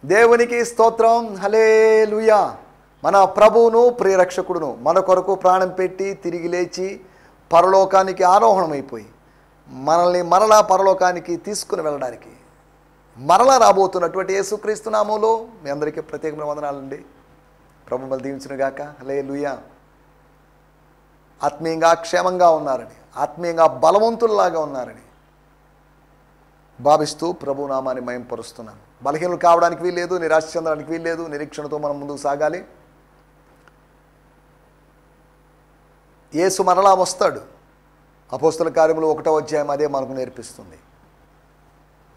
దేవునికి స్తోత్రం. హల్లెలూయా. మన ప్రభువును ప్రియరక్షకుడును మన కొరకు ప్రాణం పెట్టి తిరిగి లేచి పరలోకానికి ఆరోహణమైపోయి మనల్ని మరలా పరలోకానికి తీసుకుని వెళ్ళడానికి మరలా రాబోతున్నటువంటి యేసుక్రీస్తు నామములో మీ అందరికీ ప్రత్యేకమైన వందనాలండి. ప్రభు మిమ్మల్ని దీవించునుగాక. హల్లెలూయా. ఆత్మీయంగా క్షేమంగా ఉన్నారని, ఆత్మీయంగా బలవంతుల్లాగా ఉన్నారని భావిస్తూ ప్రభు నామాన్ని మహిమపరుస్తున్నాను. బలహీనులు కావడానికి వీల్లేదు, నిరాశ చెందడానికి వీల్లేదు. నిరీక్షణతో మనం ముందుకు సాగాలి. యేసు మరలా వస్తాడు. అపోస్తల కార్యములు 1వ అధ్యాయం అదే మనకు నేర్పిస్తుంది.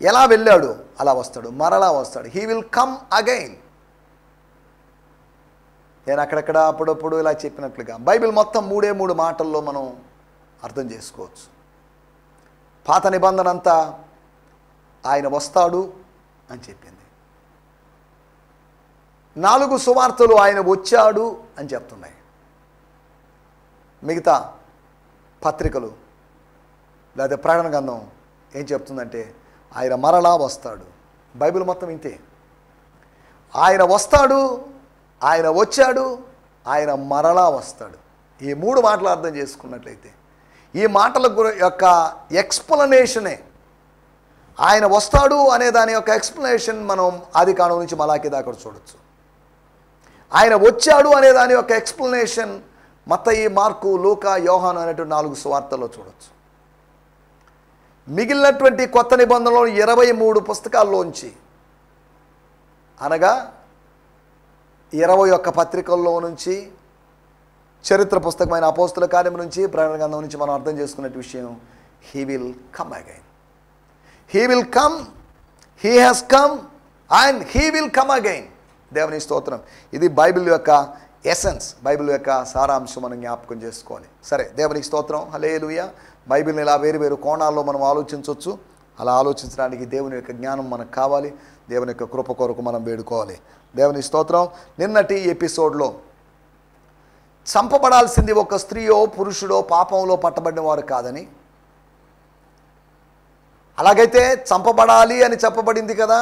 ఎలా వెళ్ళాడు అలా వస్తాడు, మరలా వస్తాడు. He will come again. నేను అక్కడక్కడ అప్పుడప్పుడు ఇలా చెప్పినట్లుగా బైబిల్ మొత్తం 3 మాటల్లో మనం అర్థం చేసుకోవచ్చు. పాత నిబంధన అంతా ఆయన వస్తాడు అని చెప్పింది. 4 సువార్తలు ఆయన వచ్చాడు అని చెప్తున్నాయి. మిగతా పత్రికలు లేదా ప్రకటన గ్రంథం ఏం చెప్తుందంటే ఆయన మరలా వస్తాడు. బైబిల్ మొత్తం ఇంతే. ఆయన వస్తాడు, ఆయన వచ్చాడు, ఆయన మరలా వస్తాడు. ఈ 3 మాటలు అర్థం చేసుకున్నట్లయితే ఈ మాటల యొక్క ఎక్స్ప్లనేషనే, ఆయన వస్తాడు అనే దాని యొక్క ఎక్స్ప్లెనేషన్ మనం ఆదికాండం నుంచి మలాకీ దాకా చూడొచ్చు. ఆయన వచ్చాడు అనే దాని యొక్క ఎక్స్ప్లెనేషన్ మత్తయి, మార్కు, లూకా, యోహాను అనేటువంటి 4 సువార్తల్లో చూడొచ్చు. మిగిలినటువంటి కొత్త నిబంధనలో 23 పుస్తకాల్లోంచి అనగా 21 పత్రికల్లో నుంచి, చరిత్ర పుస్తకమైన అపోస్తల కార్యం నుంచి, ప్రకటన గ్రంథం నుంచి మనం అర్థం చేసుకునే విషయం he will come again. He will come, he has come and he will come again. దేవుని స్తోత్రం. ఇది బైబిల్ యొక్క ఎసెన్స్, బైబిల్ యొక్క సారాంశం మనం జ్ఞాపకం చేసుకోవాలి. సరే, దేవునికి స్తోత్రం. హల్లెలూయా. బైబిల్ని ఇలా వేరు కోణాల్లో మనం ఆలోచించవచ్చు. అలా ఆలోచించడానికి దేవుని యొక్క జ్ఞానం మనకు కావాలి. దేవుని యొక్క కృప కొరకు మనం వేడుకోవాలి. దేవుని స్తోత్రం. నిన్నటి ఎపిసోడ్లో చంపబడాల్సింది ఒక స్త్రీయో పురుషుడో పాపంలో పట్టబడిన వారు కాదని, అలాగైతే చంపబడాలి అని చెప్పబడింది కదా.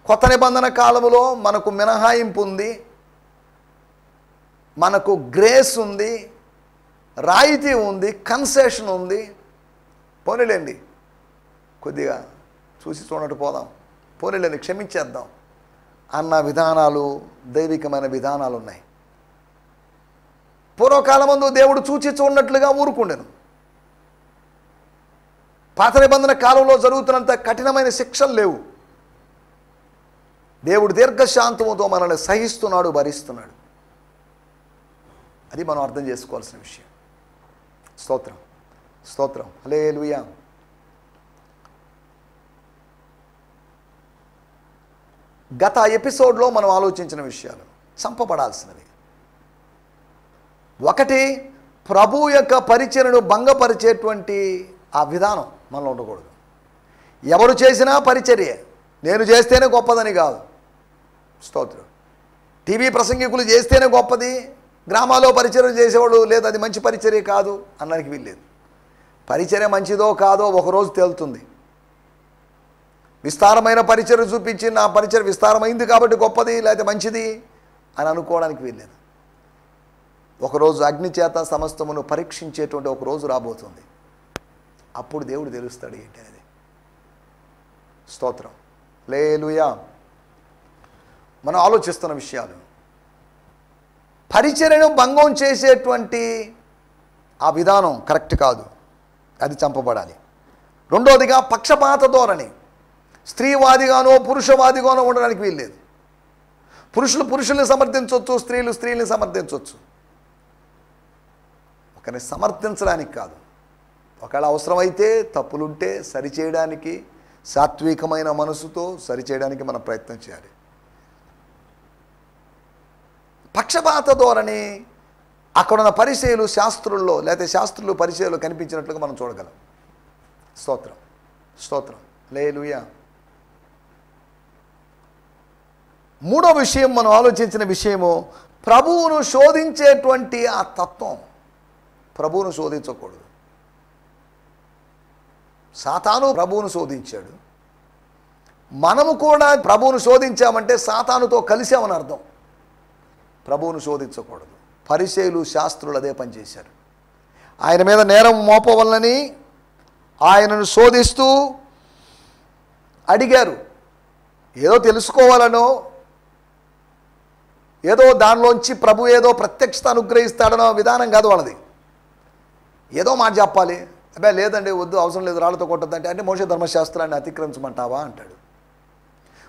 కొత్త నిబంధన కాలములో మనకు మినహాయింపు ఉంది, మనకు గ్రేస్ ఉంది, రాయితీ ఉంది, కన్సెషన్ ఉంది. పోనీలేండి, కొద్దిగా చూసి చూడట్టు పోదాం, పోనీలేండి క్షమించేద్దాం అన్న విధానాలు, దైవికమైన విధానాలు ఉన్నాయి. పూర్వకాలమందు దేవుడు చూచి చూడనట్లుగా ఊరుకుండెను. పాత నిబంధన కాలంలో జరుగుతున్నంత కఠినమైన శిక్షలు లేవు. దేవుడు దీర్ఘశాంతముతో మనల్ని సహిస్తున్నాడు, భరిస్తున్నాడు. అది మనం అర్థం చేసుకోవాల్సిన విషయం. స్తోత్రం, స్తోత్రం. హల్లెలూయా. గత ఎపిసోడ్లో మనం ఆలోచించిన విషయాలు చంపబడాల్సినవి. ఒకటి, ప్రభు యొక్క పరిచర్యను భంగపరిచేటువంటి ఆ విధానం మనలో ఉండకూడదు. ఎవరు చేసినా పరిచర్యే, నేను చేస్తేనే గొప్పదని కాదు. స్తోత్రం. టీవీ ప్రసంగికులు చేస్తేనే గొప్పది, గ్రామాల్లో పరిచర్య చేసేవాడు లేదు అది మంచి పరిచర్య కాదు అనడానికి వీల్లేదు. పరిచర్య మంచిదో కాదో ఒకరోజు తేలుతుంది. విస్తారమైన పరిచర్య చూపించి నా పరిచర్య విస్తారమైంది కాబట్టి గొప్పది లేదా మంచిది అని అనుకోవడానికి వీల్లేదు. ఒకరోజు అగ్ని చేత సమస్తమును పరీక్షించేటువంటి ఒక రోజు రాబోతుంది. అప్పుడు దేవుడు తెలుస్తాడు ఏంటి అనేది. స్తోత్రం. హల్లెలూయా. మనం ఆలోచిస్తున్న విషయాలు, పరిచర్యను భంగం చేసేటువంటి ఆ విధానం కరెక్ట్ కాదు, అది చంపబడాలి. రెండోదిగా పక్షపాత ధోరణి, స్త్రీవాదిగానో పురుషవాదిగానో ఉండడానికి వీల్లేదు. పురుషులు పురుషుల్ని సమర్థించవచ్చు, స్త్రీలు స్త్రీల్ని సమర్థించవచ్చు. ఒకరిని సమర్థించడానికి కాదు, ఒకవేళ అవసరమైతే తప్పులుంటే సరిచేయడానికి సాత్వికమైన మనసుతో సరిచేయడానికి మనం ప్రయత్నం చేయాలి. పక్షపాత ధోరణి అక్కడున్న పరిచయులు శాస్త్రుల్లో లేదా శాస్త్రులు పరిచయులు కనిపించినట్లుగా మనం చూడగలం. స్తోత్రం, స్తోత్రం. హల్లెలూయా. మూడో విషయం మనం ఆలోచించిన విషయము, ప్రభువును శోధించేటువంటి ఆ తత్వం. ప్రభువును శోధించకూడదు. సాతాను ప్రభువును శోధించాడు, మనము కూడా ప్రభువును శోధించామంటే సాతానుతో కలిసామని అర్థం. ప్రభువును శోధించకూడదు. పరిసయ్యులు శాస్త్రులు అదే పని చేశారు. ఆయన మీద నేరం మోపవలనని ఆయనను శోధిస్తూ అడిగారు. ఏదో తెలుసుకోవాలనో, ఏదో దానిలోంచి ప్రభు ఏదో ప్రత్యక్షత అనుగ్రహిస్తాడనో విధానం కాదు వాళ్ళది. ఏదో మాట చెప్పాలి. అబ్బాయి లేదండి, వద్దు, అవసరం లేదు, రాళ్ళతో కొట్టద్దంటే అంటే మోషే ధర్మశాస్త్రాన్ని అతిక్రమించమంటావా అంటాడు.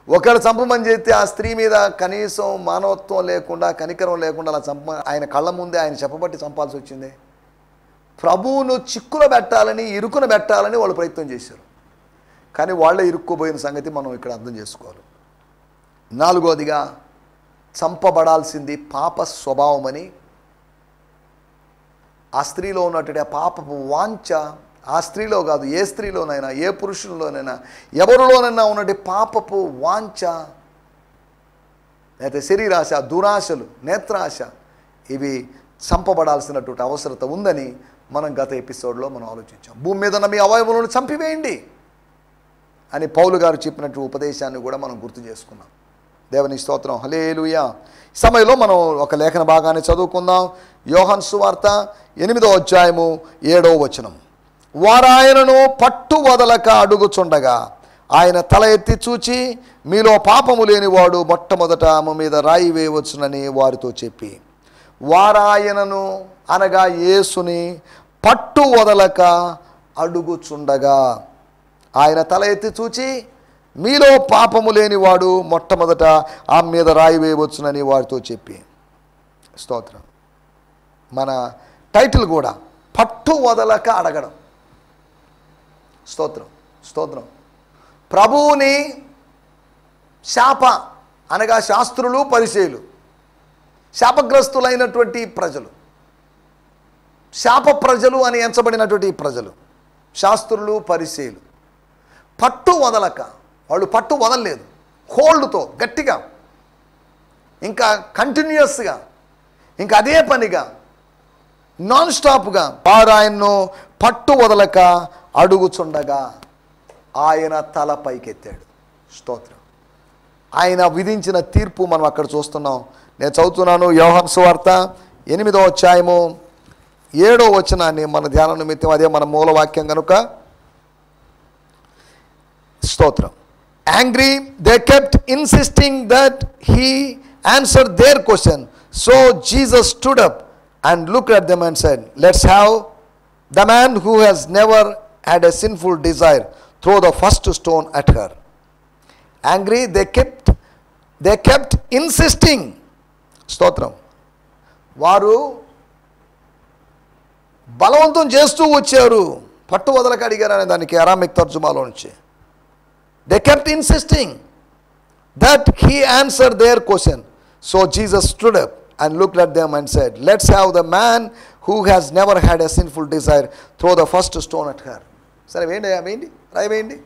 ఒకవేళ చంపమని చెప్తే ఆ స్త్రీ మీద కనీసం మానవత్వం లేకుండా, కనికరం లేకుండా అలా ఆయన కళ్ళ ముందే ఆయన చెప్పబట్టి చంపాల్సి వచ్చింది. ప్రభువును చిక్కులో పెట్టాలని, ఇరుకున పెట్టాలని వాళ్ళు ప్రయత్నం చేశారు. కానీ వాళ్ళే ఇరుక్కుపోయిన సంగతి మనం ఇక్కడ అర్థం చేసుకోవాలి. 4వదిగా, చంపబడాల్సింది పాప స్వభావమని, ఆ స్త్రీలో ఉన్నటువంటి ఆ పాపపు వాంఛ, ఆ స్త్రీలో కాదు, ఏ స్త్రీలోనైనా, ఏ పురుషుల్లోనైనా, ఎవరిలోనైనా ఉన్నటువంటి పాపపు వాంఛ, లేకపోతే శరీరాశ, దురాశలు, నేత్రాశ, ఇవి చంపబడాల్సినటువంటి అవసరత ఉందని మనం గత ఎపిసోడ్లో మనం ఆలోచించాం. భూమి మీద ఉన్న మీ అవయవములను చంపివేయండి అని పౌలు గారు చెప్పినట్టు ఉపదేశాన్ని కూడా మనం గుర్తు చేసుకున్నాం. దేవుని స్తోత్రం, హల్లెలూయా. ఈ సమయంలో మనం ఒక లేఖన భాగాన్ని చదువుకుందాం. యోహాను సువార్త 8వ అధ్యాయము 7వ వచనం. వారాయనను పట్టు వదలక అడుగుచుండగా ఆయన తల ఎత్తి చూచి, మీలో పాపము లేనివాడు మొట్టమొదట ఆమె మీద రాయి వేయవచ్చునని వారితో చెప్పి, వారాయనను అనగా యేసుని పట్టు వదలక అడుగుచుండగా ఆయన తల ఎత్తి చూచి, మీలో పాపము లేనివాడు మొట్టమొదట ఆమె మీద రాయి వేయవచ్చునని వారితో చెప్పి. స్తోత్రం. మన టైటిల్ కూడా పట్టు వదలక అడగడం. స్తోత్రం, స్తోత్రం. ప్రభువుని శాప అనగా శాస్త్రులు, పరిసయ్యులు, శాపగ్రస్తులైనటువంటి ప్రజలు, శాప ప్రజలు అని ఎంచబడినటువంటి ప్రజలు, శాస్త్రులు, పరిసయ్యులు పట్టు వదలక, వాళ్ళు పట్టు వదలలేదు, హోల్డ్తో గట్టిగా, ఇంకా కంటిన్యూస్గా, ఇంకా అదే పనిగా, నాన్ స్టాప్గా వారు ఆయన్ను పట్టు వదలక అడుగుచుండగా ఆయన తల పైకెత్తాడు. స్తోత్రం. ఆయన విధించిన తీర్పు మనం అక్కడ చూస్తున్నాం. నేను చదువుతున్నాను యోహాను సువార్త 8వ అధ్యాయము 7వ వచనాన్ని మన ధ్యానం నిమిత్తం, అదే మన మూలవాక్యం కనుక. స్తోత్రం. Angry, they kept insisting that he answered their question. So Jesus stood up and looked at them and said, let's have the man who has never had a sinful desire throw the first stone at her. Angry, they kept insisting. స్తోత్రం. వారు బలవంతం చేస్తూ వచ్చారు. పట్టు వదలక అడిగారు అనే దానికి Aramaic తర్జుమాలో నుంచి. They kept insisting that he answered their question. So Jesus stood up and looked at them and said, let's have the man who has never had a sinful desire throw the first stone at her. సరే వేయండి, రాయి వేయండి.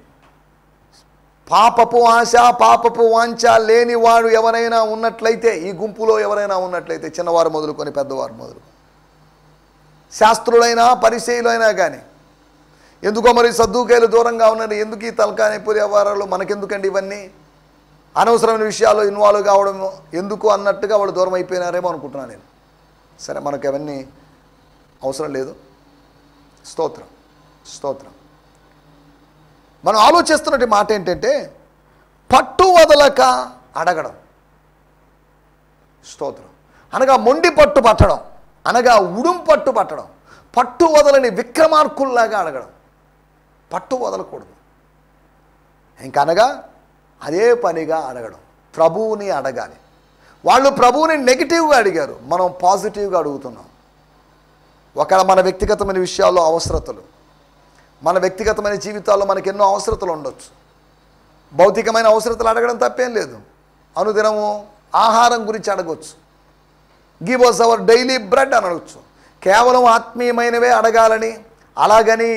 పాపపు ఆశ, పాపపు వాంఛ లేనివాడు ఎవరైనా ఉన్నట్లయితే, ఈ గుంపులో ఎవరైనా ఉన్నట్లయితే, చిన్నవారు మొదలుకొని పెద్దవారు మొదలుకొని, శాస్త్రులైనా పరిసయ్యులైనా కానీ, ఎందుకో మరి సద్దూకాయలు దూరంగా ఉన్నారు, ఎందుకు ఈ తలకాయ పూరి వ్యవహారాలు మనకెందుకండి, ఇవన్నీ అనవసరమైన విషయాల్లో ఇన్వాల్వ్ కావడం ఎందుకు అన్నట్టుగా వాళ్ళు దూరం అయిపోయినారేమో అనుకుంటున్నాను నేను. సరే, మనకు అవన్నీ అవసరం లేదు. స్తోత్రం, స్తోత్రం. మనం ఆలోచిస్తున్నటువంటి మాట ఏంటంటే పట్టు వదలక అడగడం. స్తోత్రం. అనగా మొండి పట్టు పట్టడం, అనగా ఉడుం పట్టు పట్టడం, పట్టు వదలని విక్రమార్కుల్లాగా అడగడం. పట్టు వదలకూడదు. ఇంకనగా అదే పనిగా అడగడం, ప్రభువుని అడగాలి. వాళ్ళు ప్రభువుని నెగిటివ్గా అడిగారు, మనం పాజిటివ్గా అడుగుతున్నాం. ఒకవేళ మన వ్యక్తిగతమైన విషయాల్లో అవసరతలు, మన వ్యక్తిగతమైన జీవితాల్లో మనకు ఎన్నో అవసరతలు ఉండొచ్చు. భౌతికమైన అవసరతలు అడగడం తప్పేం లేదు. అనుదినము ఆహారం గురించి అడగవచ్చు. Give us our daily bread అని అడగచ్చు. కేవలం ఆత్మీయమైనవే అడగాలని, అలాగని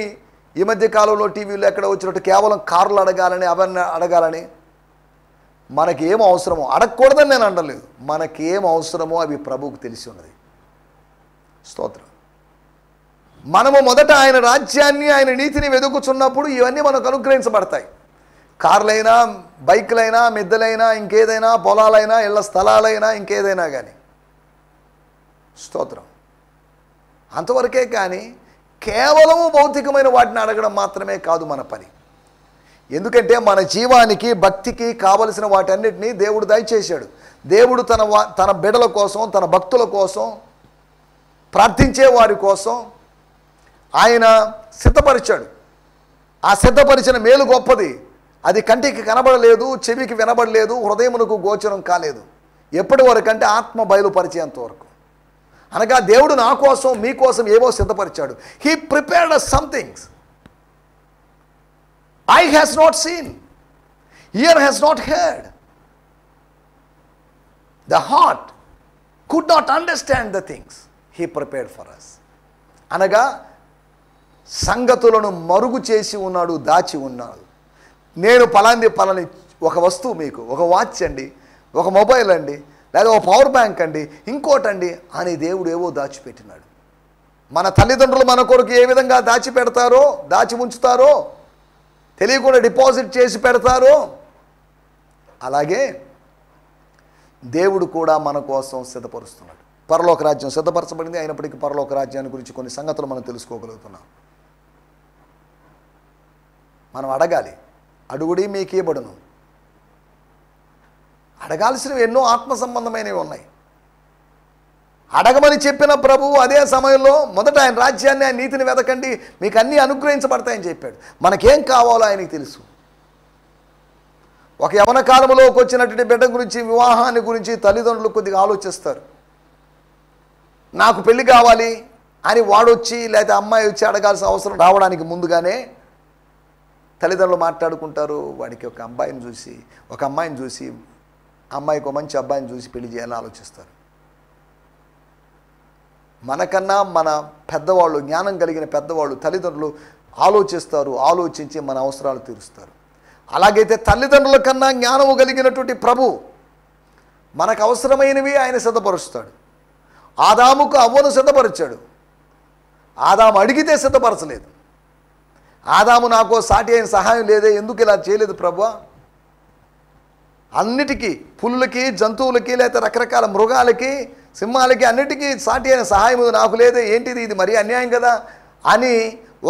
ఈ మధ్య కాలంలో టీవీలో ఎక్కడ వచ్చినట్టు కేవలం కార్లు అడగాలని, అవన్నీ అడగాలని, మనకేం అవసరమో అడగకూడదని నేను అనలేదు. మనకేం అవసరమో అవి ప్రభువుకు తెలిసి ఉన్నది. స్తోత్రం. మనము మొదట ఆయన రాజ్యాన్ని, ఆయన నీతిని వెతుకుచున్నప్పుడు ఇవన్నీ మనకు అనుగ్రహించబడతాయి. కార్లైనా, బైకులైనా, మిద్దెలైనా, ఇంకేదైనా, పొలాలైనా, ఇళ్ళ స్థలాలైనా, ఇంకేదైనా కానీ. స్తోత్రం. అంతవరకే కానీ కేవలము భౌతికమైన వాటిని అడగడం మాత్రమే కాదు మన పని. ఎందుకంటే మన జీవానికి, భక్తికి కావలసిన వాటన్నిటినీ దేవుడు దయచేశాడు. దేవుడు తన బిడ్డల కోసం, తన భక్తుల కోసం, ప్రార్థించే వారి కోసం ఆయన సిద్ధపరిచాడు. ఆ సిద్ధపరిచిన మేలు గొప్పది. అది కంటికి కనబడలేదు, చెవికి వినబడలేదు, హృదయమునకు గోచరం కాలేదు. ఎప్పటి వరకు అంటే ఆత్మ బయలుపరిచేంత వరకు. అనగా దేవుడు నా కోసం, మీకోసం ఏవో సిద్ధపరిచాడు. He prepared us some things. Eye has not seen, ear has not heard, the heart could not understand the things he prepared for us. అనగా సంగతులను మరుగు చేసి ఉన్నాడు, దాచి ఉన్నాడు. నేను పలాని ఒక వస్తువు, మీకు ఒక వాచ్ అండి, ఒక మొబైల్ అండి, లేదా ఒక పవర్ బ్యాంక్ అండి, ఇంకోటండి అని దేవుడు ఏవో దాచిపెట్టినాడు. మన తల్లిదండ్రులు మన కొరకు ఏ విధంగా దాచిపెడతారో, దాచి ఉంచుతారో, తెలియకుండా డిపాజిట్ చేసి పెడతారో, అలాగే దేవుడు కూడా మన కోసం సిద్ధపరుస్తున్నాడు. పరలోక రాజ్యం సిద్ధపరచబడింది. అయినప్పటికీ పరలోక రాజ్యాన్ని గురించి కొన్ని సంగతులు మనం తెలుసుకోగలుగుతున్నాం. మనం అడగాలి. అడుగుడి మీకు ఇవ్వబడును. అడగాల్సినవి ఎన్నో ఆత్మ సంబంధమైనవి ఉన్నాయి. అడగమని చెప్పిన ప్రభువు అదే సమయంలో మొదట ఆయన రాజ్యాన్ని, ఆయన నీతిని వెతకండి, మీకు అన్నీ అనుగ్రహించబడతాయని చెప్పాడు. మనకేం కావాలో ఆయనకి తెలుసు. ఒక యవన కాలంలోకి వచ్చినటువంటి బిడ్డ గురించి, వివాహాన్ని గురించి తల్లిదండ్రులు కొద్దిగా ఆలోచిస్తారు. నాకు పెళ్లి కావాలి అని వాడొచ్చి, లేకపోతే అమ్మాయి వచ్చి అడగాల్సిన అవసరం రావడానికి ముందుగానే తల్లిదండ్రులు మాట్లాడుకుంటారు. వాడికి ఒక అమ్మాయిని చూసి అమ్మాయికి ఒక మంచి అబ్బాయిని చూసి పెళ్లి చేయాలని ఆలోచిస్తారు. మనకన్నా మన పెద్దవాళ్ళు, జ్ఞానం కలిగిన పెద్దవాళ్ళు, తల్లిదండ్రులు ఆలోచిస్తారు. ఆలోచించి మన అవసరాలు తీరుస్తారు. అలాగైతే తల్లిదండ్రుల కన్నా జ్ఞానము కలిగినటువంటి ప్రభు మనకు అవసరమైనవి ఆయన సిద్ధపరుస్తాడు. ఆదాముకు అవ్వను సిద్ధపరిచాడు. ఆదాము అడిగితే సిద్ధపరచలేదు. ఆదాము నాకు సాటి అయిన సహాయం లేదే, ఎందుకు ఇలా చేయలేదు ప్రభువా? అన్నిటికీ, పులులకి, జంతువులకి, లేకపోతే రకరకాల మృగాలకి, సింహాలకి, అన్నిటికీ సాటి అయిన సహాయం నాకు లేదే, ఏంటిది, ఇది మరీ అన్యాయం కదా అని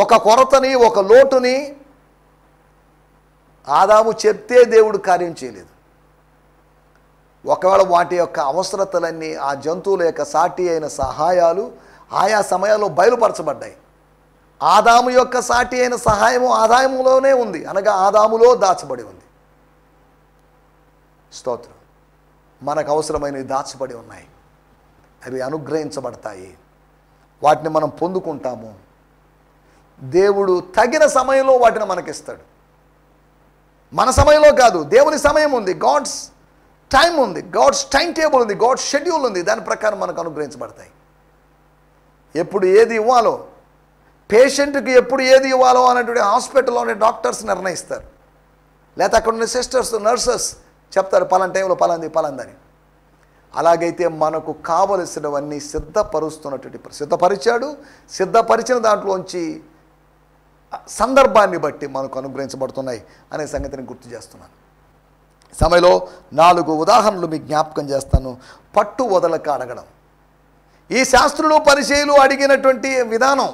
ఒక కొరతని, ఒక లోటుని ఆదాము చెప్తే దేవుడు కార్యం చేయలేదు. ఒకవేళ వాటి యొక్క అవసరతలన్నీ, ఆ జంతువుల యొక్క సాటి అయిన సహాయాలు ఆయా సమయాల్లో బయలుపరచబడ్డాయి. ఆదాము యొక్క సాటి అయిన సహాయము ఆదాములోనే ఉంది, అనగా ఆదాములో దాచబడి ఉంది. స్తోత్రం. మనకు అవసరమైనవి దాచబడి ఉన్నాయి. అవి అనుగ్రహించబడతాయి. వాటిని మనం పొందుకుంటాము. దేవుడు తగిన సమయంలో వాటిని మనకిస్తాడు. మన సమయంలో కాదు, దేవుని సమయం ఉంది. గాడ్స్ టైం ఉంది, గాడ్స్ టైం టేబుల్ ఉంది, గాడ్స్ షెడ్యూల్ ఉంది. దాని ప్రకారం మనకు అనుగ్రహించబడతాయి. ఎప్పుడు ఏది ఇవ్వాలో, పేషెంట్కి ఎప్పుడు ఏది ఇవ్వాలో అనేటువంటి హాస్పిటల్లోనే డాక్టర్స్ నిర్ణయిస్తారు. లేకపోతే అక్కడ ఉన్న సిస్టర్స్, నర్సెస్ చెప్తారు పలానా టైంలో పలాందని. అలాగైతే మనకు కావలసినవన్నీ సిద్ధపరిచాడు. సిద్ధపరిచిన దాంట్లోంచి సందర్భాన్ని బట్టి మనకు అనుగ్రహించబడుతున్నాయి అనే సంగతిని గుర్తు చేస్తున్నాను. సమయంలో 4 ఉదాహరణలు మీకు జ్ఞాపకం చేస్తాను. పట్టు వదలక అడగడం. ఈ శాస్త్రులు, పరిచయులు అడిగినటువంటి విధానం,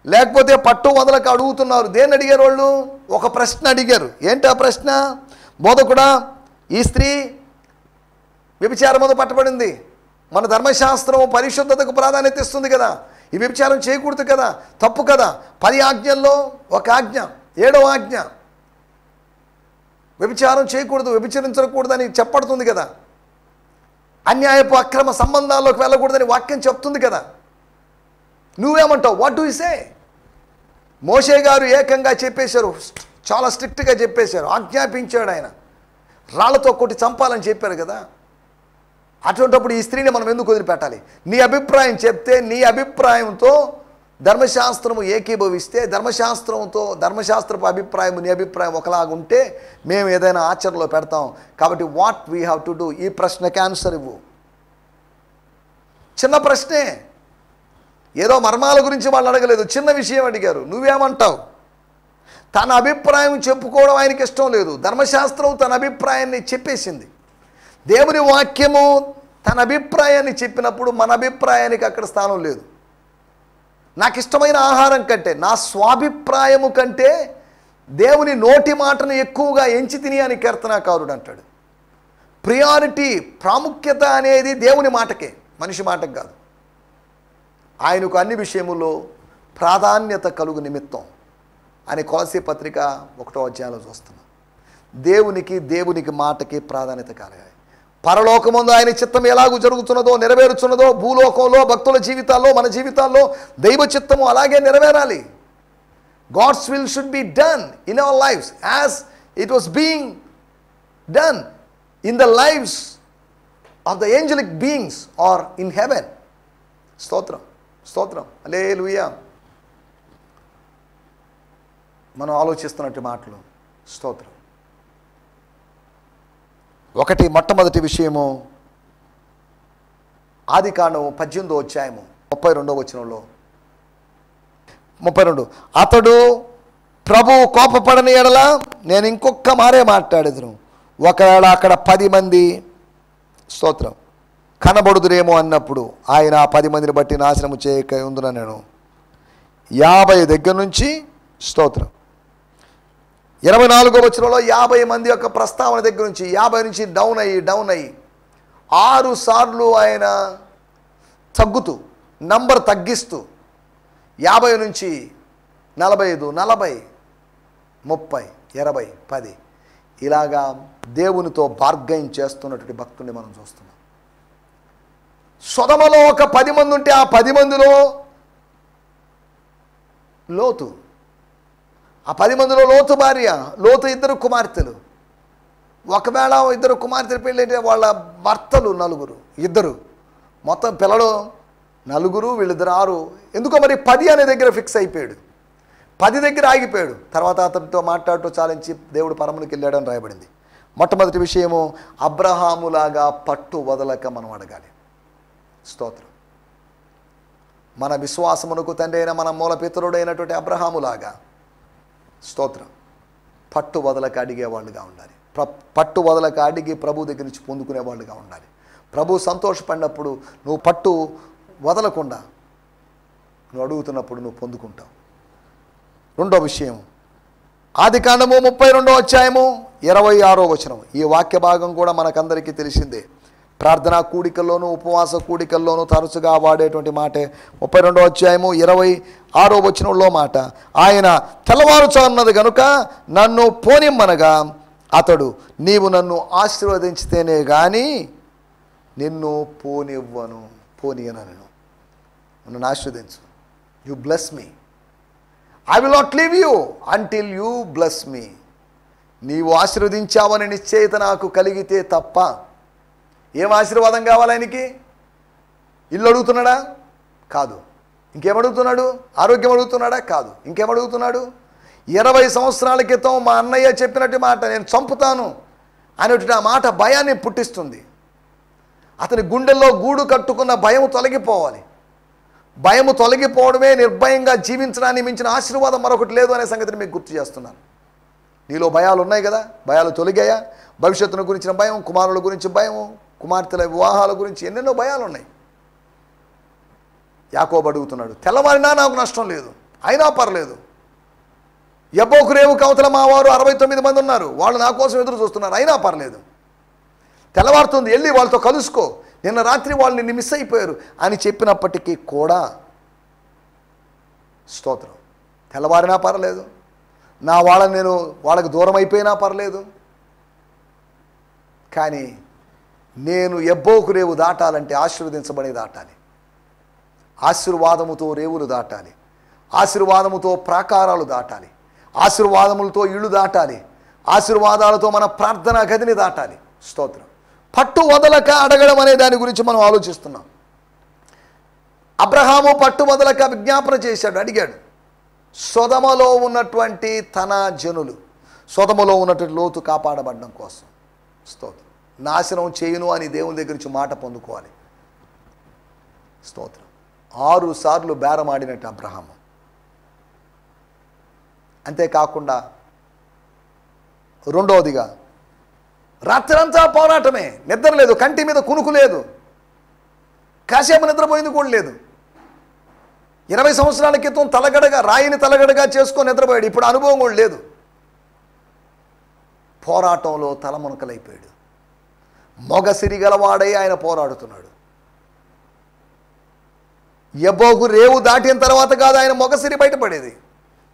లేకపోతే పట్టు వదలక అడుగుతున్నారు. దేన్ని అడిగారు వాళ్ళు? ఒక ప్రశ్న అడిగారు. ఏంటి ఆ ప్రశ్న? బోధకుడా, ఈ స్త్రీ వ్యభిచారం మీద పట్టబడింది. మన ధర్మశాస్త్రం పరిశుద్ధతకు ప్రాధాన్యత ఇస్తుంది కదా, ఈ వ్యభిచారం చేయకూడదు కదా, తప్పు కదా. 10 ఆజ్ఞల్లో ఒక ఆజ్ఞ, 7వ ఆజ్ఞ వ్యభిచారం చేయకూడదు, వ్యభిచరించకూడదని చెప్పడుతుంది కదా. అన్యాయపు అక్రమ సంబంధాల్లోకి వెళ్ళకూడదని వాక్యం చెప్తుంది కదా. నువ్వేమంటావు? What do you say? Moshe గారు ఏకంగా చెప్పేశారు, చాలా స్ట్రిక్ట్గా చెప్పేశారు, ఆజ్ఞాపించాడు ఆయన. రాళ్లతో కొట్టి చంపాలని చెప్పారు కదా. అటువంటిప్పుడు ఈ స్త్రీని మనం ఎందుకు వదిలిపెట్టాలి? నీ అభిప్రాయం చెప్తే, నీ అభిప్రాయంతో ధర్మశాస్త్రము ఏకీభవిస్తే, ధర్మశాస్త్రపు అభిప్రాయం నీ అభిప్రాయం ఒకలాగుంటే మేము ఏదైనా ఆచరణలో పెడతాం. కాబట్టి what we have to do? ఈ ప్రశ్నకి ఆన్సర్ ఇవ్వు. చిన్న ప్రశ్నే, ఏదో మర్మాల గురించి వాళ్ళు అడగలేదు, చిన్న విషయం అడిగారు. నువ్వేమంటావు? తన అభిప్రాయం చెప్పుకోవడం ఆయనకి ఇష్టం లేదు. ధర్మశాస్త్రం తన అభిప్రాయాన్ని చెప్పేసింది. దేవుని వాక్యము తన అభిప్రాయాన్ని చెప్పినప్పుడు మన అభిప్రాయానికి అక్కడ స్థానం లేదు. నాకు ఇష్టమైన ఆహారం కంటే, నా స్వాభిప్రాయము కంటే దేవుని నోటి మాటను ఎక్కువగా ఎంచి తిని అని కీర్తనాకారుడు అంటాడు. ప్రియారిటీ, ప్రాముఖ్యత అనేది దేవుని మాటకే, మనిషి మాటకు కాదు. ఆయనకు అన్ని విషయముల్లో ప్రాధాన్యత కలుగు నిమిత్తం అని కొలసీ పత్రిక 1వ అధ్యాయంలో చూస్తున్నాం. దేవునికి మాటకి ప్రాధాన్యత కలగాలి. పరలోకమందు ఆయన చిత్తం ఎలాగూ జరుగుతున్నదో నెరవేరుచున్నదో, భూలోకంలో భక్తుల జీవితాల్లో మన జీవితాల్లో దైవ చిత్తము అలాగే నెరవేరాలి. God's will should be done in our lives as it was being done in the lives of the angelic beings or in heaven. స్తోత్రం స్తోత్రం, హల్లెలూయా. మనం ఆలోచిస్తున్నట్టు మాటలు. స్తోత్రం. మొట్టమొదటి విషయము ఆదికాండం 18వ అధ్యాయము 32వ వచనంలో 32, అతడు ప్రభువు కోపపడని ఎడల నేను ఇంకొక మారే మాట్లాడేదును, ఒకవేళ అక్కడ 10 మంది స్తోత్రం కనబడుదురేమో అన్నప్పుడు ఆయన ఆ 10 మందిని బట్టి నాశనము చేయక ఉందున నేను 50 దగ్గర నుంచి స్తోత్రం 24వ వచనంలో 50 మంది యొక్క ప్రస్తావన దగ్గర నుంచి 50 నుంచి డౌన్ అయ్యి 6 సార్లు ఆయన తగ్గుతూ నంబర్ తగ్గిస్తూ 50 నుంచి 45, 40, 30, 20, 10 ఇలాగా దేవునితో బార్గైన్ చేస్తున్నటువంటి భక్తుల్ని మనం చూస్తున్నాం. సొదొమలో ఒక 10 మంది ఉంటే ఆ 10 మందిలో లోతు, ఆ 10 మందిలో లోతు భార్య, లోతు 2 కుమార్తెలు. ఒకవేళ 2 కుమార్తెలు పెళ్ళైతే వాళ్ళ భర్తలు 2, మొత్తం పిల్లలు 4, వీళ్ళిద్దరు 6. ఎందుకో మరి 10 అనే దగ్గర ఫిక్స్ అయిపోయాడు. 10 దగ్గర ఆగిపోయాడు. తర్వాత అతనితో మాట్లాడుతూ చాలించి దేవుడు పరమునికి వెళ్ళాడని రాయబడింది. మొట్టమొదటి విషయము, అబ్రహాములాగా పట్టు వదలక మనం అడగాలి. స్తోత్రం. మన విశ్వాసమునకు తండ్రి అయిన మన మూలపితరుడైనటువంటి అబ్రహాములాగా స్తోత్రం పట్టు వదలక అడిగేవాళ్ళుగా ఉండాలి. పట్టు వదలక అడిగి ప్రభు దగ్గర నుంచి పొందుకునేవాళ్ళుగా ఉండాలి. ప్రభు సంతోషపడినప్పుడు నువ్వు పట్టు వదలకుండా నువ్వు అడుగుతున్నప్పుడు నువ్వు పొందుకుంటావు. రెండో విషయం, ఆదికాండము 32వ అధ్యాయము 26వ వచనం. ఈ వాక్య భాగం కూడా మనకందరికీ తెలిసిందే. ప్రార్థనా కూడికల్లోనూ ఉపవాస కూడికల్లోనూ తరచుగా వాడేటువంటి మాటే 32వ అధ్యాయము 26వ వచనంలో మాట. ఆయన తెల్లవారుచున్నది గనుక నన్ను పోనిమ్మనగా అతడు, నీవు నన్ను ఆశీర్వదించితేనే కానీ నిన్ను పోనీయనను. నన్ను ఆశీర్వదించు. You bless me. I will not leave you until you bless me. నీవు ఆశీర్వదించావని నిశ్చయిత నాకు కలిగితే తప్ప. ఏం ఆశీర్వాదం కావాలి ఆయనకి? ఇల్లు అడుగుతున్నాడా? కాదు. ఇంకేమడుగుతున్నాడు? ఆరోగ్యం అడుగుతున్నాడా? కాదు. ఇంకేమడుగుతున్నాడు? 20 సంవత్సరాల క్రితం మా అన్నయ్య చెప్పినట్టు మాట, నేను చంపుతాను అనేటువంటి ఆ మాట భయాన్ని పుట్టిస్తుంది. అతని గుండెల్లో గూడు కట్టుకున్న భయం తొలగిపోవాలి. భయము తొలగిపోవడమే నిర్భయంగా జీవించడానికి మించిన ఆశీర్వాదం మరొకటి లేదు అనే సంగతిని మీకు గుర్తు చేస్తున్నాను. నీలో భయాలు ఉన్నాయి కదా, భయాలు తొలగాయా? భవిష్యత్తును గురించిన భయం, కుమారుల గురించి భయం, కుమార్తెల వివాహాల గురించి ఎన్నెన్నో భయాలు ఉన్నాయి. యాకోబు అడుగుతున్నాడు, తెల్లవారినా నాకు నష్టం లేదు, అయినా పర్లేదు. యబ్బోకు రేవు కవతల మా వారు 69 మంది ఉన్నారు, వాళ్ళు నా కోసం ఎదురు చూస్తున్నారు, అయినా పర్లేదు. తెల్లవారుతుంది, వెళ్ళి వాళ్ళతో కలుసుకో, నిన్న రాత్రి వాళ్ళు నిన్ను మిస్ అయిపోయారు అని చెప్పినప్పటికీ కూడా స్తోత్రం, తెల్లవారినా పర్లేదు, నా వాళ్ళని నేను వాళ్ళకి దూరం అయిపోయినా పర్లేదు, కానీ నేను యబ్బోకు రేవు దాటాలంటే ఆశీర్వదించబడి దాటాలి. ఆశీర్వాదముతో రేవులు దాటాలి, ఆశీర్వాదముతో ప్రాకారాలు దాటాలి, ఆశీర్వాదములతో ఇళ్ళు దాటాలి, ఆశీర్వాదాలతో మన ప్రార్థనా గదిని దాటాలి. స్తోత్రం. పట్టు వదలక అడగడం అనే దాని గురించి మనం ఆలోచిస్తున్నాం. అబ్రహాము పట్టు వదలక విజ్ఞాపన చేశాడు, అడిగాడు. సొదొమలో ఉన్నటువంటి తన జనులు, సొదొమలో ఉన్నటువంటి లోతు కాపాడబడడం కోసం స్తోత్రం. నాశనం చేయును అని దేవుని దగ్గర నుంచి మాట పొందుకోవాలి. స్తోత్రం. 6 సార్లు బేరమాడినట్టు అబ్రహాము అంతేకాకుండా రెండవదిగా రాత్రంతా పోరాటమే, నిద్ర లేదు, కంటి మీద కునుకు లేదు, కాసేపు నిద్రపోయింది కూడా లేదు. 20 సంవత్సరాల క్రితం తలగడగా రాయిని తలగడగా చేసుకొని నిద్రపోయాడు, ఇప్పుడు అనుభవం కూడా లేదు. పోరాటంలో తలమునకలైపోయాడు. మొగసిరి గలవాడై ఆయన పోరాడుతున్నాడు. యబ్బోకు రేవు దాటిన తర్వాత కాదు ఆయన మొగసిరి బయటపడేది,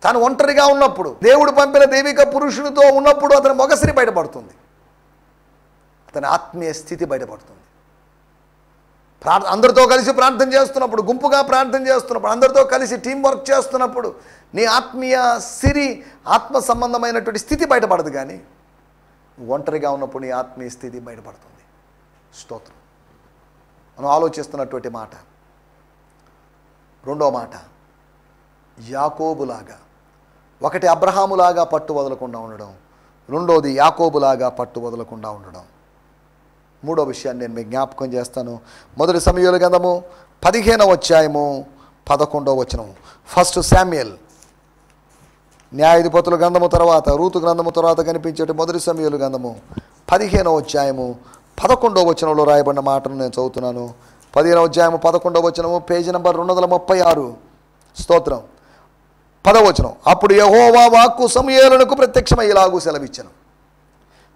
తాను ఒంటరిగా ఉన్నప్పుడు, దేవుడు పంపిన దైవిక పురుషునితో ఉన్నప్పుడు అతని మొగసిరి బయటపడుతుంది, అతని ఆత్మీయ స్థితి బయటపడుతుంది. అందరితో కలిసి ప్రార్థన చేస్తున్నప్పుడు, గుంపుగా ప్రార్థన చేస్తున్నప్పుడు, అందరితో కలిసి టీం వర్క్ చేస్తున్నప్పుడు నీ ఆత్మీయ సిరి, ఆత్మ సంబంధమైనటువంటి స్థితి బయటపడదు. కానీ ఒంటరిగా ఉన్నప్పుడు నీ ఆత్మీయ స్థితి బయటపడుతుంది. స్తోత్రం. మనం ఆలోచిస్తున్నటువంటి మాట, రెండో మాట, యాకోబులాగా. ఒకటి అబ్రహాములాగా పట్టు వదలకుండా ఉండడం, రెండోది యాకోబులాగా పట్టు వదలకుండా ఉండడం. మూడో విషయాన్ని నేను మీకు జ్ఞాపకం చేస్తాను. మొదటి సమూయేలు గ్రంథము 15వ అధ్యాయము 11వ వచనం. ఫస్ట్ శామ్యుయల్, న్యాయాధిపతుల గ్రంథము తర్వాత, రూతు గ్రంథము తర్వాత కనిపించే మొదటి సమూయేలు గ్రంథము 15వ అధ్యాయము 11వ వచనంలో రాయబడిన మాటను నేను చదువుతున్నాను. 15వ అధ్యాయము 11వ వచనము, పేజీ నంబర్ 236. స్తోత్రం. 10వ వచనం. అప్పుడు యెహోవా వాక్కు సమూయేలునకు ప్రత్యక్షమై ఇలాగు సెలవిచ్చెను,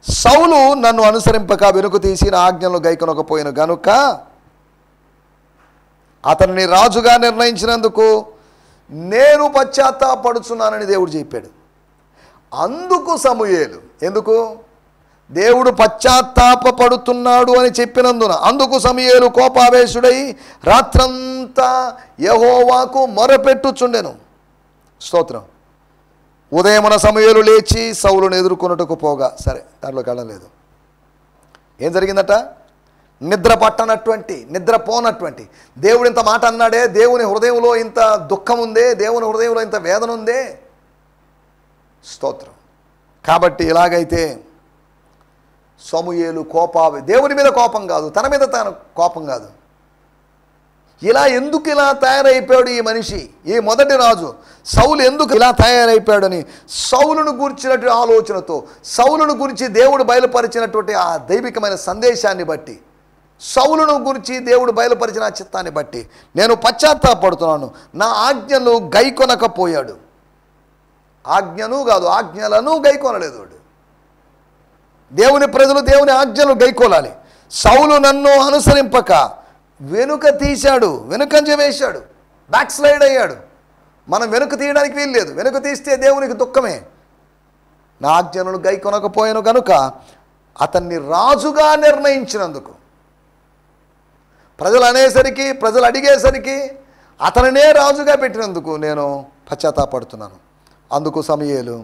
సౌలు నన్ను అనుసరింపక వెనుక తీసి నా ఆజ్ఞలను గైకొనకపోయిన గనుక అతనిని రాజుగా నిర్ణయించినందుకు నేను పశ్చాత్తాపడుచున్నానని దేవుడు చెప్పాడు. అందుకు సమూయేలు, ఎందుకు? దేవుడు పశ్చాత్తాపడుతున్నాడు అని చెప్పినందున అందుకు సమూయేలు కోపావేశుడై రాత్రంతా యెహోవాకు మొరపెట్టుచుండెను. స్తోత్రం. ఉదయమున సమూయేలు లేచి సౌలును ఎదుర్కొనుటకు పోగా, సరే దాంట్లోకి వెళ్ళలేదు. ఏం జరిగిందట? నిద్ర పట్టనటువంటి, నిద్రపోనటువంటి, దేవుడు ఇంత మాట అన్నాడే, దేవుని హృదయంలో ఇంత దుఃఖం ఉందే, దేవుని హృదయంలో ఇంత వేదన ఉందే. స్తోత్రం. కాబట్టి ఇలాగైతే సమూయేలు దేవుని మీద కోపం కాదు, తన మీద తాను కోపం కాదు, ఎందుకు ఇలా తయారైపోయాడు ఈ మనిషి, ఈ మొదటి రాజు సౌలు ఎందుకు ఇలా తయారైపోయాడని సౌలును గురించినటువంటి ఆలోచనతో, సౌలును గురించి దేవుడు బయలుపరిచినటువంటి ఆ దైవికమైన సందేశాన్ని బట్టి, సౌలును గురించి దేవుడు బయలుపరిచిన ఆ చిత్తాన్ని బట్టి నేను పశ్చాత్తాపడుతున్నాను. నా ఆజ్ఞలు గైకొనకపోయాడు. ఆజ్ఞను కాదు, ఆజ్ఞలను గైకొనలేదు వాడు. దేవుని ప్రజలు దేవుని ఆజ్ఞలు గైకోలాలి. సౌలు నన్ను అనుసరింపక వెనుక తీశాడు, వెనుకంజ వేశాడు, బ్యాక్ స్లైడ్ అయ్యాడు. మనం వెనుక తీయడానికి వీల్లేదు, వెనుక తీస్తే దేవునికి దుఃఖమే. నా ఆజ్ఞలను గైకొనకపోయాను కనుక అతన్ని రాజుగా నిర్ణయించినందుకు, ప్రజలు అనేసరికి, ప్రజలు అడిగేసరికి అతనినే రాజుగా పెట్టినందుకు నేను పశ్చాత్తాపడుతున్నాను. అందుకు సమూయేలు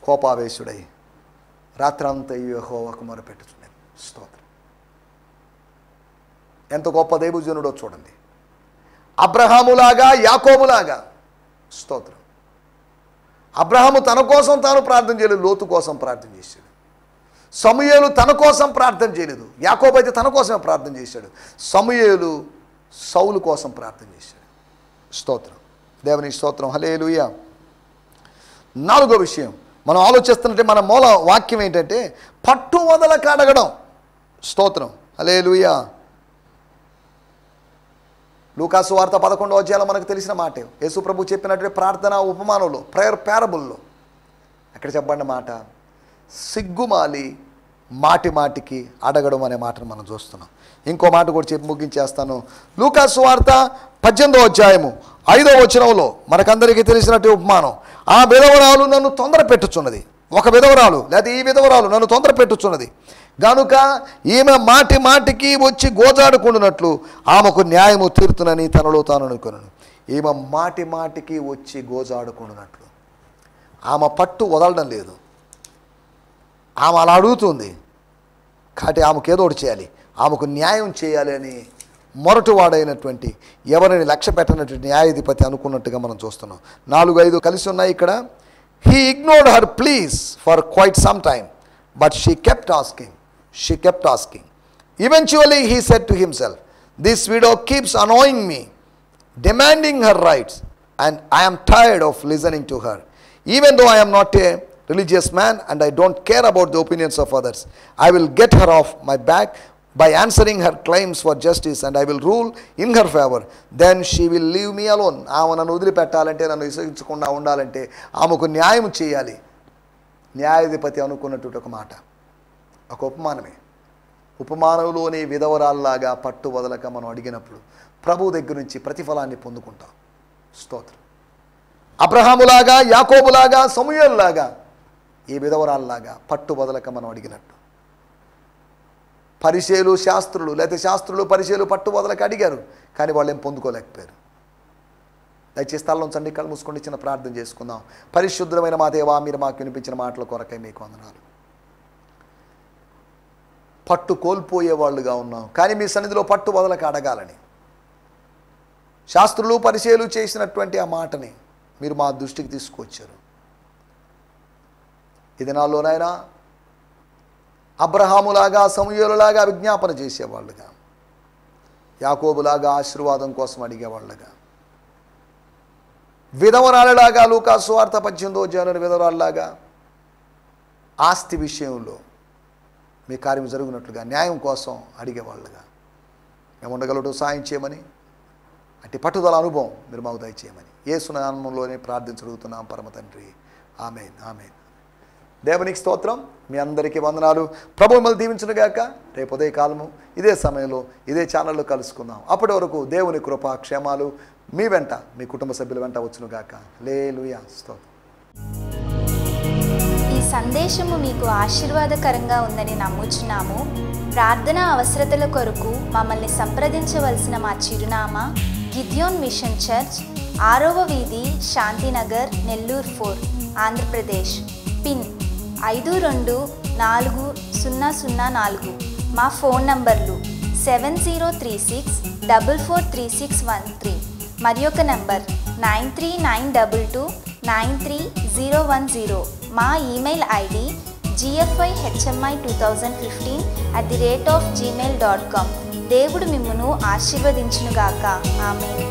కోపావేశుడై రాత్రంతా యెహోవాకు మొరపెట్టుచున్నాడు. స్తోత్రం. ఎంత గొప్ప దైవజనుడో చూడండి. అబ్రహాములాగా, యాకోబులాగా. స్తోత్రం. అబ్రహాము తన కోసం తాను ప్రార్థన చేయలేదు, లోతు కోసం ప్రార్థన చేశాడు. సమూయేలు తన కోసం ప్రార్థన చేయలేదు, యాకోబు అయితే తన కోసమే ప్రార్థన చేశాడు. సమూయేలు సౌలు కోసం ప్రార్థన చేశాడు. స్తోత్రం. దేవుని స్తోత్రం. హల్లెలూయా. నాలుగో విషయం మనం ఆలోచిస్తున్నట్టే మన మూల వాక్యం ఏంటంటే పట్టు వదలక అడగడం. స్తోత్రం. హల్లెలూయా. లూకాసు వార్త 11వ అధ్యాయంలో మనకు తెలిసిన మాటే, యేసు ప్రభు చెప్పినటువంటి ప్రార్థన ఉపమానంలో, ప్రేయర్ ప్యారబుల్లో అక్కడ చెప్పబడిన మాట, సిగ్గుమాలి మాటి మాటికి అడగడం అనే మాటను మనం చూస్తున్నాం. ఇంకో మాట కూడా చెప్పి ముగించేస్తాను. లూకాసు వార్త 18వ అధ్యాయము 5వ వచనంలో మనకందరికీ తెలిసినట్టు ఉపమానం, ఆ విధవరాలు నన్ను తొందర పెట్టుచున్నది. ఒక విధవరాలు లేదా ఈ విధవరాలు నన్ను తొందర పెట్టుచున్నది గనుక ఈమె మాటి మాటికి వచ్చి గోజాడుకుంటున్నట్లు ఆమెకు న్యాయము తీర్తునని తనలో తాను అనుకున్నాను. ఈమె మాటి మాటికి వచ్చి గోజాడుకుంటున్నట్లు, ఆమె పట్టు వదలడం లేదు, ఆమె అలా అడుగుతుంది. కాబట్టి ఆమెకు ఏదో ఒకటి చేయాలి, ఆమెకు న్యాయం చేయాలి అని మొరటువాడైనటువంటి, ఎవరిని లక్ష్య పెట్టినటువంటి న్యాయాధిపతి అనుకున్నట్టుగా మనం చూస్తున్నాం. 4-5 కలిసి ఉన్నాయి ఇక్కడ. He ignored her pleas for quite some time, but she kept asking. Eventually he said to himself, this widow keeps annoying me, demanding her rights, and I am tired of listening to her. Even though I am not a religious man and I don't care about the opinions of others, I will get her off my back by answering her claims for justice and I will rule in her favor. Then she will leave me alone. ఆమె నన్ను వదిలిపెట్టాలంటే, నన్ను విసిగించకుండా ఉండాలంటే ఆమెకు న్యాయం చేయాలి. న్యాయాధిపతి అనుకున్నట్టు ఒక మాట, ఒక ఉపమానమే. ఉపమానంలోని విధవరాల్లాగా పట్టు వదలక మనం అడిగినప్పుడు ప్రభు దగ్గర నుంచి ప్రతిఫలాన్ని పొందుకుంటాం. స్తోత్రం. అబ్రహాములాగా, యాకోబులాగా, సమూయేలులాగా, ఈ విధవరాల్లాగా పట్టు వదలక మనం అడిగినట్టు. పరిసయ్యులు శాస్త్రులు, లేకపోతే శాస్త్రులు పరిసయ్యులు పట్టు వదలక అడిగారు, కానీ వాళ్ళు ఏం పొందుకోలేకపోయారు. దయచేసి తలలోంచండి, కళ్ళు మూసుకొని చిన్న ప్రార్థన చేసుకుందాం. పరిశుద్ధమైన మా దేవా, మీరు మాకు వినిపించిన మాటల కొరకై మీకు వందనాలు. పట్టు కోల్పోయేవాళ్ళుగా ఉన్నాం, కానీ మీ సన్నిధిలో పట్టు వదలక అడగాలని శాస్త్రులు పరిసయ్యులు చేసినటువంటి ఆ మాటని మీరు మా దృష్టికి తీసుకొచ్చారు. ఈ దినాల్లోనైనా అబ్రహాములాగా, సమూయేలులాగా విజ్ఞాపన చేసేవాళ్ళుగా, యాకోబులాగా ఆశీర్వాదం కోసం అడిగేవాళ్ళుగా, విధవరాళ్ళలాగా లూకాసు సువార్త 18వ అధ్యాయంలోని విధవరాళ్ళలాగా ఆస్తి విషయంలో మీ కార్యం జరుగునట్లుగా న్యాయం కోసం అడిగేవాళ్ళుగా మేము ఉండగలటం సాయం చేయమని, అట్టి పట్టుదల అనుభవం మీరు మాకు దయచేయమని యేసు నామములోనే ప్రార్థించగలుగుతున్నాం పరమ తండ్రి. ఆమేన్, ఆమేన్. దేవునికి స్తోత్రం. మీ అందరికీ వందనాలు. ప్రభు మిమ్మల్ని దీవించునుగాక. రేపు ఉదయ కాలము ఇదే సమయంలో ఇదే ఛానల్లో కలుసుకుందాం. అప్పటి వరకు దేవుని కృప క్షేమాలు మీ వెంట, మీ కుటుంబ సభ్యుల వెంట వచ్చునుగాక. హల్లెలూయా. స్తోత్రం. ఈ సందేశము మీకు ఆశీర్వాదకరంగా ఉందని నమ్ముచున్నాము. ప్రార్థన అవసరతల కొరకు మమ్మల్ని సంప్రదించవలసిన మా చిరునామా గిద్యోన్ మిషన్ చర్చ్, 6వ వీధి, శాంతినగర్, నెల్లూరు 4, ఆంధ్రప్రదేశ్. పిన్ 524004. మా ఫోన్ నంబర్లు 7036443613 మరి ఒక నంబర్ 9392293010. మా ఈమెయిల్ ఐడి gfihmi2015@gmail.com. దేవుడు మిమ్మును ఆశీర్వదించునుగాక. ఆమేన్.